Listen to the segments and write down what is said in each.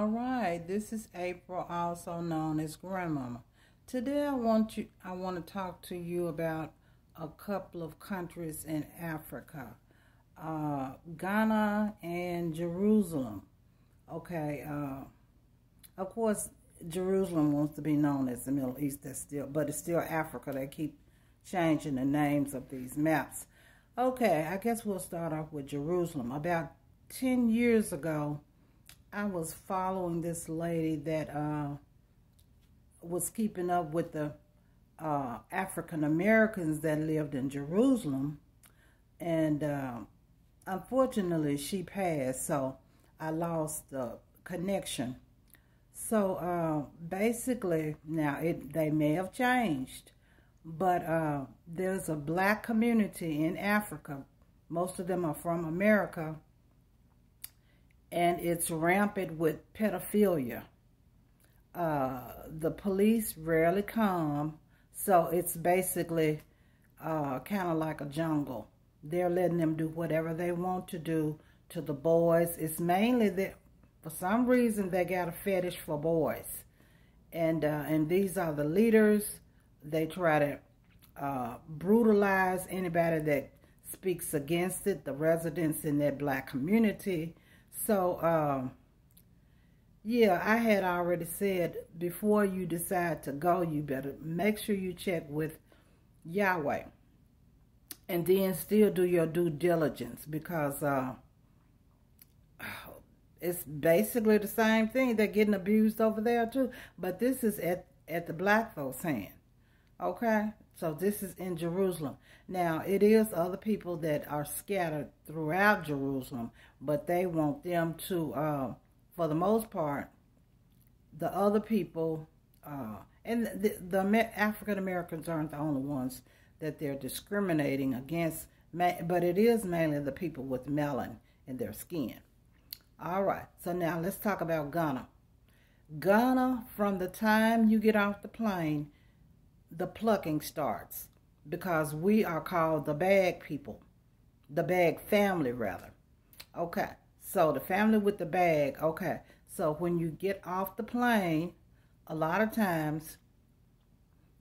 All right, this is April, also known as Grandmama. Today I want to talk to you about a couple of countries in Africa, Ghana and Jerusalem. Okay, of course, Jerusalem wants to be known as the Middle East. But it's still Africa. They keep changing the names of these maps. Okay, I guess we'll start off with Jerusalem. About 10 years ago, I was following this lady that was keeping up with the African Americans that lived in Jerusalem, and unfortunately she passed, so I lost the connection. So basically, now they may have changed, but there's a black community in Africa. Most of them are from America, and it's rampant with pedophilia. The police rarely come, so it's basically kind of like a jungle. They're letting them do whatever they want to do to the boys. It's mainly that for some reason they got a fetish for boys, and these are the leaders. They try to brutalize anybody that speaks against it, the residents in that black community. So, yeah, I had already said, before you decide to go, you better make sure you check with Yahweh. And then still do your due diligence, because it's basically the same thing. They're getting abused over there too. But this is at the black folks' hand. Okay? So this is in Jerusalem. Now, it is other people that are scattered throughout Jerusalem, but they want them to, for the most part, the other people, and the African Americans aren't the only ones that they're discriminating against, but it is mainly the people with melanin in their skin. All right, so now let's talk about Ghana. Ghana, from the time you get off the plane, the plucking starts, because we are called the bag people, the bag family rather. Okay, so the family with the bag. Okay, so when you get off the plane, a lot of times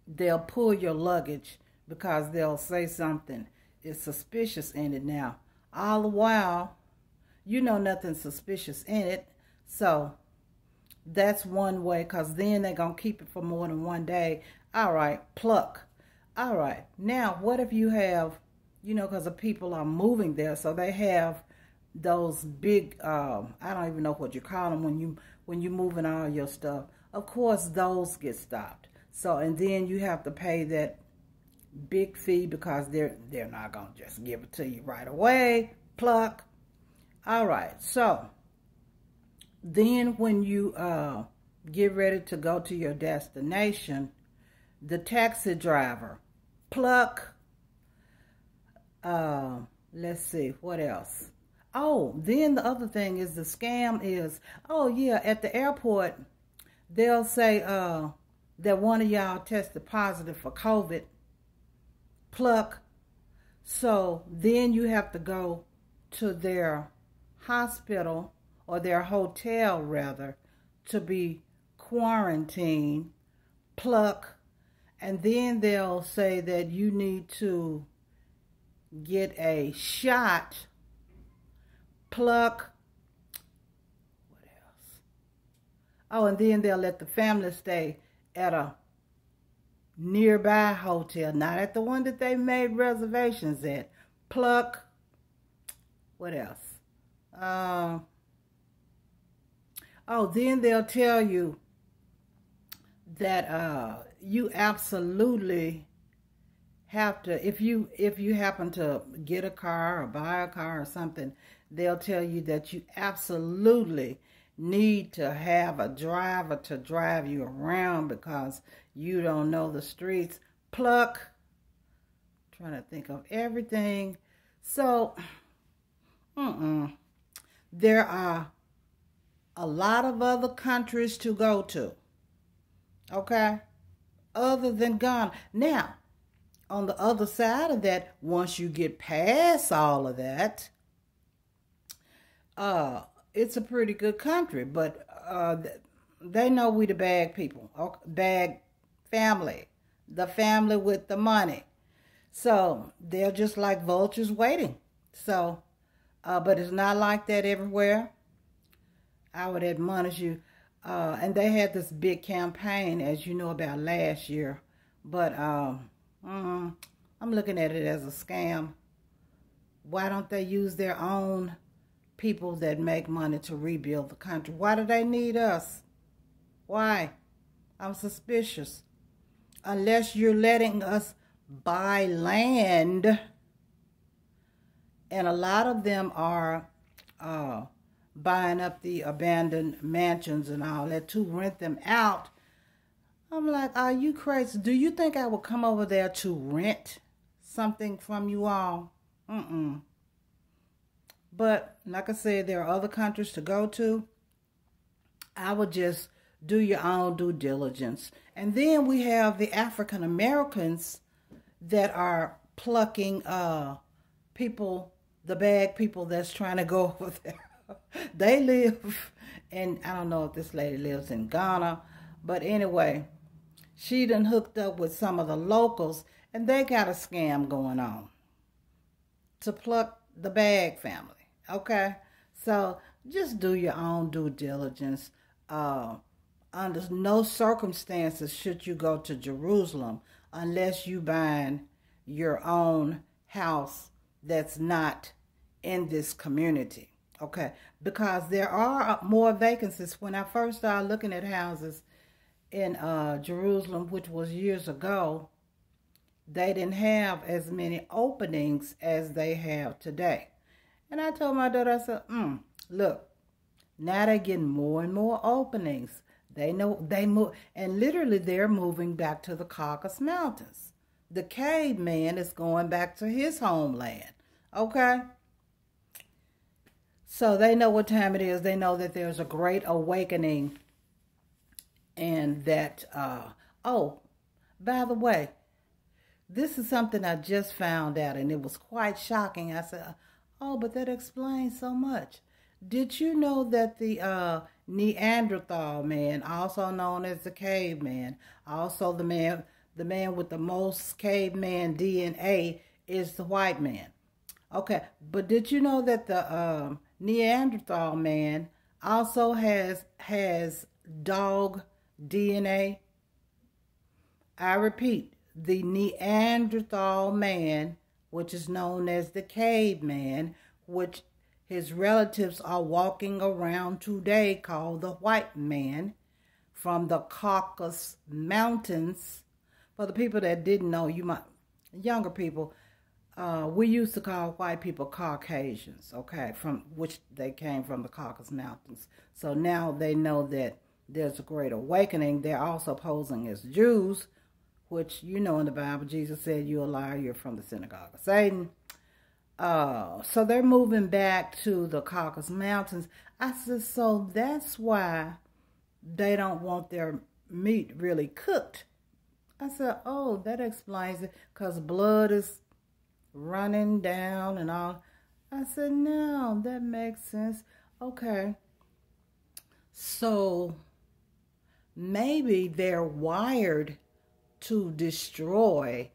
they'll pull your luggage because they'll say something is suspicious in it. Now, all the while, you know nothing suspicious in it, so that's one way, because then they're going to keep it for more than one day. All right, pluck. All right, now what if you have, because the people are moving there, so they have those big, I don't even know what you call them when you moving all your stuff. Of course, those get stopped. So, and then you have to pay that big fee, because they're not going to just give it to you right away. Pluck. All right, so then when you get ready to go to your destination, the taxi driver, pluck. Let's see, what else? Oh, then the other thing is the scam is, oh yeah, at the airport, they'll say that one of y'all tested positive for COVID, pluck. So then you have to go to their hospital, or their hotel rather, to be quarantined, pluck. And then they'll say that you need to get a shot, pluck. What else? Oh, and then they'll let the family stay at a nearby hotel, not at the one that they made reservations at. Pluck. What else? Oh, then they'll tell you that you absolutely have to, if you happen to get a car or buy a car or something, they'll tell you that you absolutely need to have a driver to drive you around, because you don't know the streets. Pluck. Trying to think of everything. So, there are a lot of other countries to go to, okay, other than Ghana. Now, on the other side of that, once you get past all of that, it's a pretty good country. But they know we the bag people, bag family, the family with the money. So they're just like vultures waiting. So, but it's not like that everywhere. I would admonish you. And they had this big campaign, as you know, about last year. But I'm looking at it as a scam. Why don't they use their own people that make money to rebuild the country? Why do they need us? Why? I'm suspicious. Unless you're letting us buy land, and a lot of them are buying up the abandoned mansions and all that to rent them out. I'm like, are you crazy? Do you think I would come over there to rent something from you all? But like I said, there are other countries to go to. I would just do your own due diligence. And then we have the African Americans that are plucking people, the bag people that's trying to go over there. They live, and I don't know if this lady lives in Ghana, but anyway, she done hooked up with some of the locals, and they got a scam going on to pluck the bag family. Okay, so just do your own due diligence. Under no circumstances should you go to Jerusalem unless you buying your own house that's not in this community. Okay, because there are more vacancies. When I first started looking at houses in Jerusalem, which was years ago, they didn't have as many openings as they have today. And I told my daughter, I said, look, now they're getting more and more openings. They know they move, and literally they're moving back to the Caucasus Mountains. The caveman is going back to his homeland. Okay? So they know what time it is. They know that there's a great awakening, and that, oh, by the way, this is something I just found out, and it was quite shocking. I said, oh, but that explains so much. Did you know that the Neanderthal man, also known as the caveman, also the man with the most caveman DNA, is the white man? Okay, but did you know that the Neanderthal man also has dog DNA? I repeat, the Neanderthal man, which is known as the caveman, which his relatives are walking around today, called the white man, from the Caucasus Mountains. For the people that didn't know, younger people, we used to call white people Caucasians, okay, from which they came from the Caucasus Mountains. So now they know that there's a great awakening. They're also posing as Jews, which, you know, in the Bible, Jesus said, you're a liar, you're from the synagogue of Satan. So they're moving back to the Caucasus Mountains. I said, so that's why they don't want their meat really cooked. I said, oh, that explains it, because blood is running down and all. I said, no, that makes sense. Okay. So maybe they're wired to destroy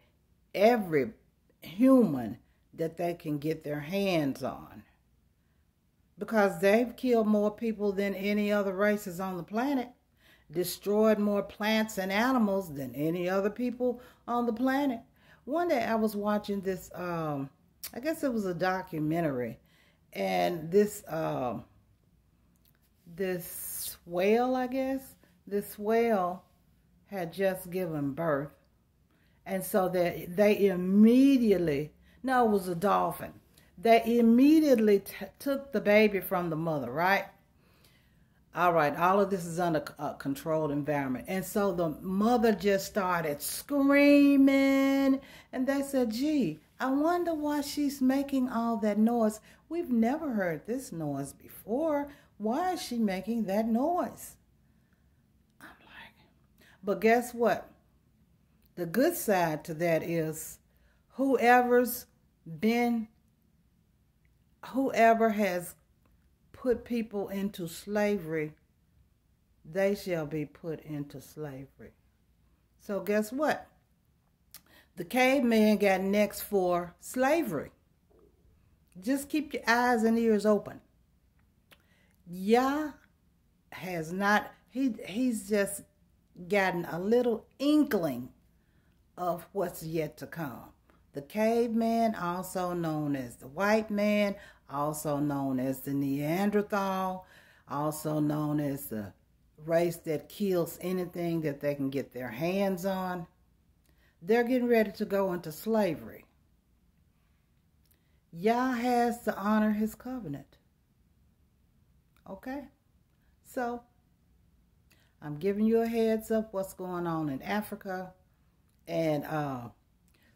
every human that they can get their hands on, because they've killed more people than any other races on the planet, destroyed more plants and animals than any other people on the planet. One day I was watching this, I guess it was a documentary, and this whale, I guess, this whale had just given birth. And so they immediately, no, it was a dolphin. They immediately took the baby from the mother, right? All right, all of this is under a controlled environment. And so the mother just started screaming. And they said, gee, I wonder why she's making all that noise. We've never heard this noise before. Why is she making that noise? I'm like, but guess what? The good side to that is whoever has put people into slavery they shall be put into slavery. So guess what? The caveman got next for slavery. Just keep your eyes and ears open. Yah has not, he's just gotten a little inkling of what's yet to come. The caveman, also known as the white man, also known as the Neanderthal, also known as the race that kills anything that they can get their hands on. They're getting ready to go into slavery. Yah has to honor his covenant. Okay? So, I'm giving you a heads up what's going on in Africa. And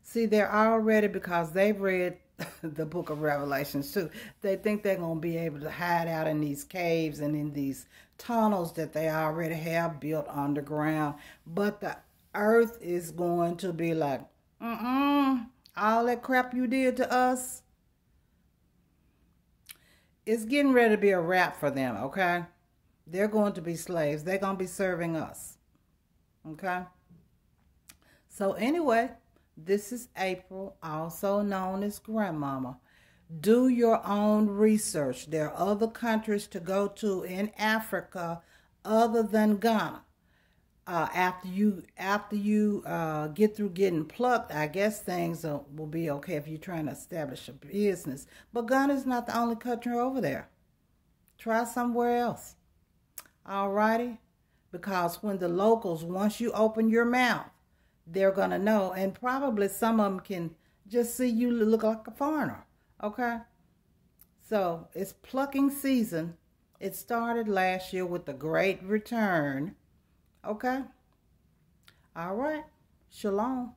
see, they're already, because they've read the book of Revelations too, they think they're going to be able to hide out in these caves and in these tunnels that they already have built underground. But the earth is going to be like, all that crap you did to us, it's getting ready to be a wrap for them, okay? They're going to be slaves. They're going to be serving us, okay? So anyway, this is April, also known as Grandmama. Do your own research. There are other countries to go to in Africa other than Ghana. After you get through getting plucked, I guess things will be okay if you're trying to establish a business. But Ghana is not the only country over there. Try somewhere else. Alrighty? Because when the locals, once you open your mouth, they're going to know. And probably some of them can just see you look like a foreigner. Okay? So, it's plucking season. It started last year with the Great Return. Okay? All right. Shalom.